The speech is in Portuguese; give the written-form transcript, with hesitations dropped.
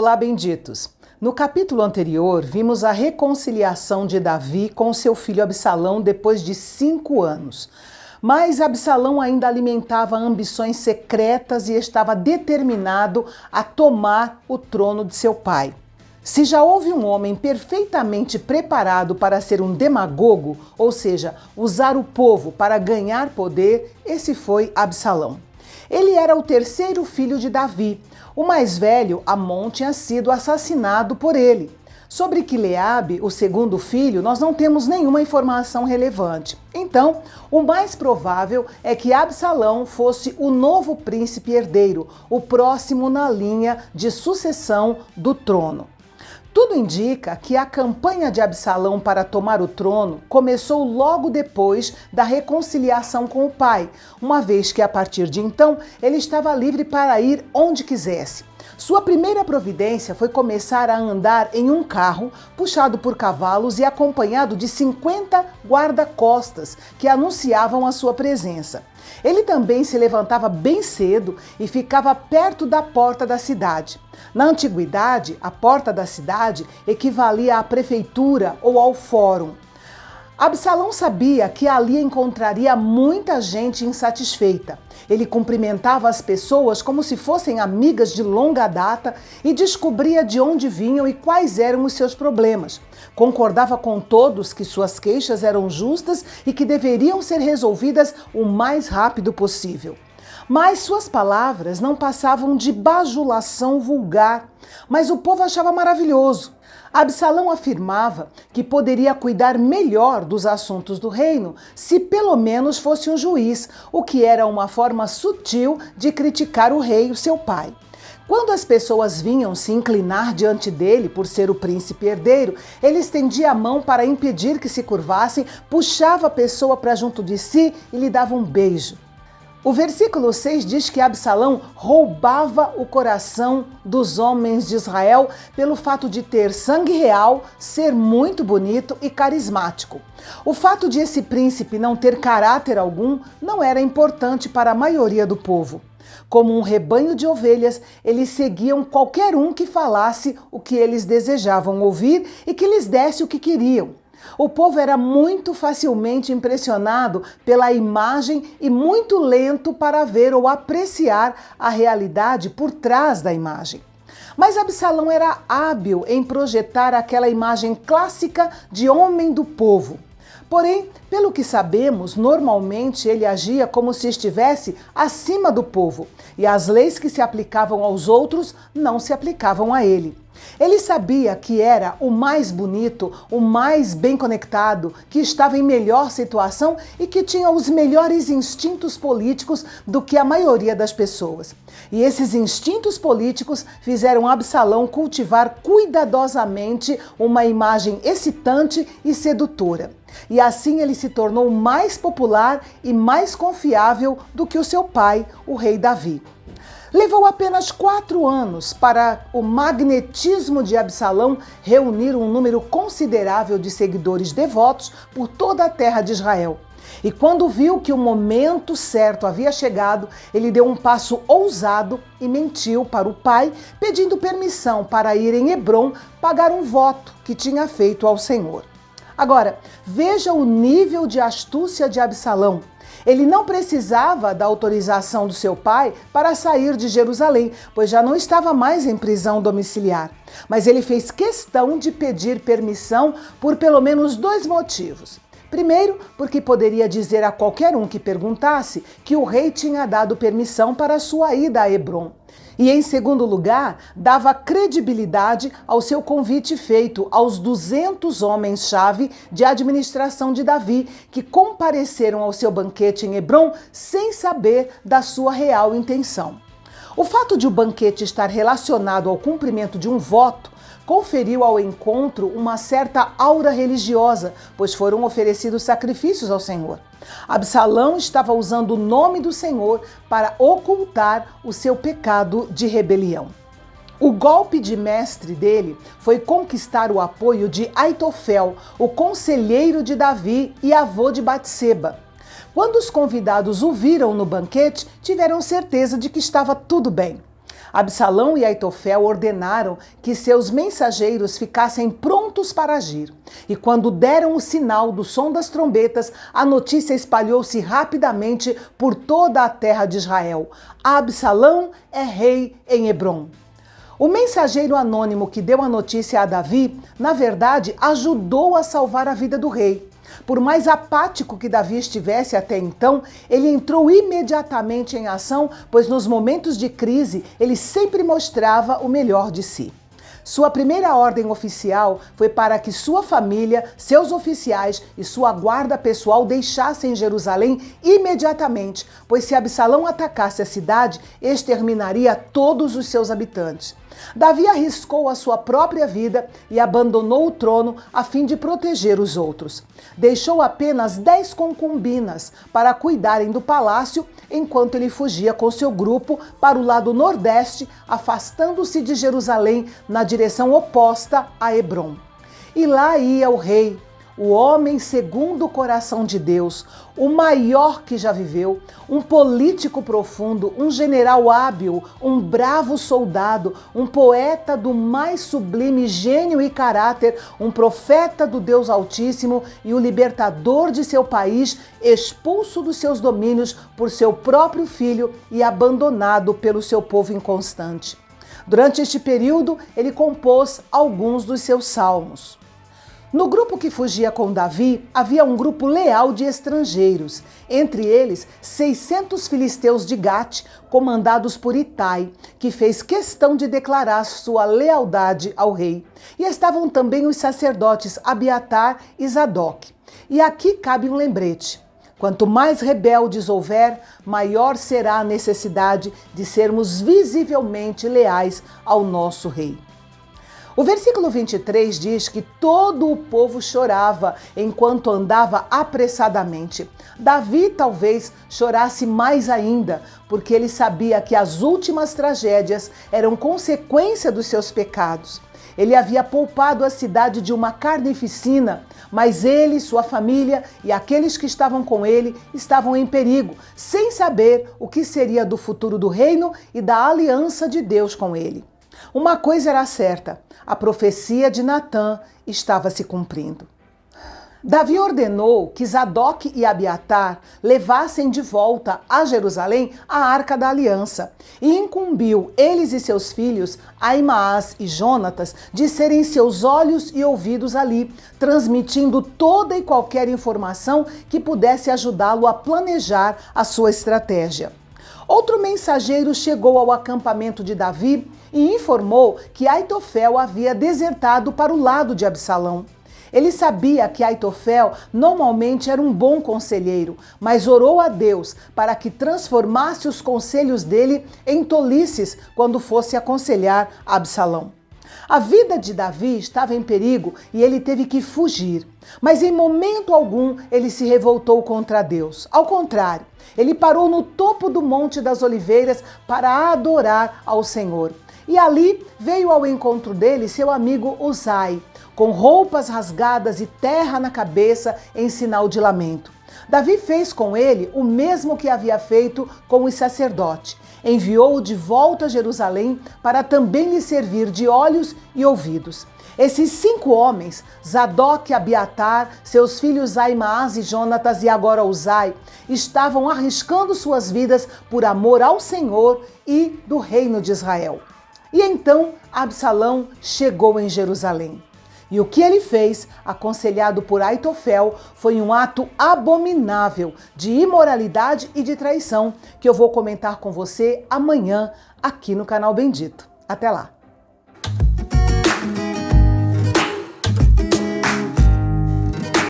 Olá, benditos! No capítulo anterior, vimos a reconciliação de Davi com seu filho Absalão depois de 5 anos. Mas Absalão ainda alimentava ambições secretas e estava determinado a tomar o trono de seu pai. Se já houve um homem perfeitamente preparado para ser um demagogo, ou seja, usar o povo para ganhar poder, esse foi Absalão. Ele era o terceiro filho de Davi. O mais velho, Amon, tinha sido assassinado por ele. Sobre Quileabe, o segundo filho, nós não temos nenhuma informação relevante. Então, o mais provável é que Absalão fosse o novo príncipe herdeiro, o próximo na linha de sucessão do trono. Tudo indica que a campanha de Absalão para tomar o trono começou logo depois da reconciliação com o pai, uma vez que a partir de então ele estava livre para ir onde quisesse. Sua primeira providência foi começar a andar em um carro puxado por cavalos e acompanhado de 50 guarda-costas que anunciavam a sua presença. Ele também se levantava bem cedo e ficava perto da porta da cidade. Na antiguidade, a porta da cidade equivalia à prefeitura ou ao fórum. Absalão sabia que ali encontraria muita gente insatisfeita. Ele cumprimentava as pessoas como se fossem amigas de longa data e descobria de onde vinham e quais eram os seus problemas. Concordava com todos que suas queixas eram justas e que deveriam ser resolvidas o mais rápido possível. Mas suas palavras não passavam de bajulação vulgar, mas o povo achava maravilhoso. Absalão afirmava que poderia cuidar melhor dos assuntos do reino se pelo menos fosse um juiz, o que era uma forma sutil de criticar o rei, o seu pai. Quando as pessoas vinham se inclinar diante dele por ser o príncipe herdeiro, ele estendia a mão para impedir que se curvassem, puxava a pessoa para junto de si e lhe dava um beijo. O versículo 6 diz que Absalão roubava o coração dos homens de Israel pelo fato de ter sangue real, ser muito bonito e carismático. O fato de esse príncipe não ter caráter algum não era importante para a maioria do povo. Como um rebanho de ovelhas, eles seguiam qualquer um que falasse o que eles desejavam ouvir e que lhes desse o que queriam. O povo era muito facilmente impressionado pela imagem e muito lento para ver ou apreciar a realidade por trás da imagem. Mas Absalão era hábil em projetar aquela imagem clássica de homem do povo. Porém, pelo que sabemos, normalmente ele agia como se estivesse acima do povo, e as leis que se aplicavam aos outros não se aplicavam a ele. Ele sabia que era o mais bonito, o mais bem conectado, que estava em melhor situação e que tinha os melhores instintos políticos do que a maioria das pessoas. E esses instintos políticos fizeram Absalão cultivar cuidadosamente uma imagem excitante e sedutora. E assim ele se tornou mais popular e mais confiável do que o seu pai, o rei Davi. Levou apenas 4 anos para o magnetismo de Absalão reunir um número considerável de seguidores devotos por toda a terra de Israel. E quando viu que o momento certo havia chegado, ele deu um passo ousado e mentiu para o pai, pedindo permissão para ir em Hebrom pagar um voto que tinha feito ao Senhor. Agora, veja o nível de astúcia de Absalão. Ele não precisava da autorização do seu pai para sair de Jerusalém, pois já não estava mais em prisão domiciliar. Mas ele fez questão de pedir permissão por pelo menos 2 motivos. Primeiro, porque poderia dizer a qualquer um que perguntasse que o rei tinha dado permissão para sua ida a Hebrom. E em segundo lugar, dava credibilidade ao seu convite feito aos 200 homens-chave de administração de Davi, que compareceram ao seu banquete em Hebrom sem saber da sua real intenção. O fato de o banquete estar relacionado ao cumprimento de um voto conferiu ao encontro uma certa aura religiosa, pois foram oferecidos sacrifícios ao Senhor. Absalão estava usando o nome do Senhor para ocultar o seu pecado de rebelião. O golpe de mestre dele foi conquistar o apoio de Aitofel, o conselheiro de Davi e avô de Batseba. Quando os convidados o viram no banquete, tiveram certeza de que estava tudo bem. Absalão e Aitofel ordenaram que seus mensageiros ficassem prontos para agir. E quando deram o sinal do som das trombetas, a notícia espalhou-se rapidamente por toda a terra de Israel. Absalão é rei em Hebrom. O mensageiro anônimo que deu a notícia a Davi, na verdade, ajudou a salvar a vida do rei. Por mais apático que Davi estivesse até então, ele entrou imediatamente em ação, pois nos momentos de crise ele sempre mostrava o melhor de si. Sua primeira ordem oficial foi para que sua família, seus oficiais e sua guarda pessoal deixassem Jerusalém imediatamente, pois se Absalão atacasse a cidade, exterminaria todos os seus habitantes. Davi arriscou a sua própria vida e abandonou o trono a fim de proteger os outros. Deixou apenas 10 concubinas para cuidarem do palácio enquanto ele fugia com seu grupo para o lado nordeste, afastando-se de Jerusalém na direção oposta a Hebrom. E lá ia o rei, o homem segundo o coração de Deus, o maior que já viveu, um político profundo, um general hábil, um bravo soldado, um poeta do mais sublime gênio e caráter, um profeta do Deus Altíssimo e o libertador de seu país, expulso dos seus domínios por seu próprio filho e abandonado pelo seu povo inconstante. Durante este período, ele compôs alguns dos seus salmos. No grupo que fugia com Davi, havia um grupo leal de estrangeiros, entre eles 600 filisteus de Gate, comandados por Itai, que fez questão de declarar sua lealdade ao rei. E estavam também os sacerdotes Abiatar e Zadok. E aqui cabe um lembrete. Quanto mais rebeldes houver, maior será a necessidade de sermos visivelmente leais ao nosso rei. O versículo 23 diz que todo o povo chorava enquanto andava apressadamente. Davi talvez chorasse mais ainda, porque ele sabia que as últimas tragédias eram consequência dos seus pecados. Ele havia poupado a cidade de uma carnificina, mas ele, sua família e aqueles que estavam com ele estavam em perigo, sem saber o que seria do futuro do reino e da aliança de Deus com ele. Uma coisa era certa, a profecia de Natã estava se cumprindo. Davi ordenou que Zadok e Abiatar levassem de volta a Jerusalém a Arca da Aliança e incumbiu eles e seus filhos, Aimaas e Jonatas, de serem seus olhos e ouvidos ali, transmitindo toda e qualquer informação que pudesse ajudá-lo a planejar a sua estratégia. Outro mensageiro chegou ao acampamento de Davi e informou que Aitofel havia desertado para o lado de Absalão. Ele sabia que Aitofel normalmente era um bom conselheiro, mas orou a Deus para que transformasse os conselhos dele em tolices quando fosse aconselhar Absalão. A vida de Davi estava em perigo e ele teve que fugir. Mas em momento algum ele se revoltou contra Deus. Ao contrário, ele parou no topo do Monte das Oliveiras para adorar ao Senhor. E ali veio ao encontro dele seu amigo Uzai, com roupas rasgadas e terra na cabeça em sinal de lamento. Davi fez com ele o mesmo que havia feito com os sacerdotes. Enviou-o de volta a Jerusalém para também lhe servir de olhos e ouvidos. Esses 5 homens, Zadok, Abiatar, seus filhos Aimaas e Jonatas e agora Uzai, estavam arriscando suas vidas por amor ao Senhor e do reino de Israel. E então Absalão chegou em Jerusalém. E o que ele fez, aconselhado por Aitofel, foi um ato abominável de imoralidade e de traição que eu vou comentar com você amanhã aqui no canal Bendito. Até lá!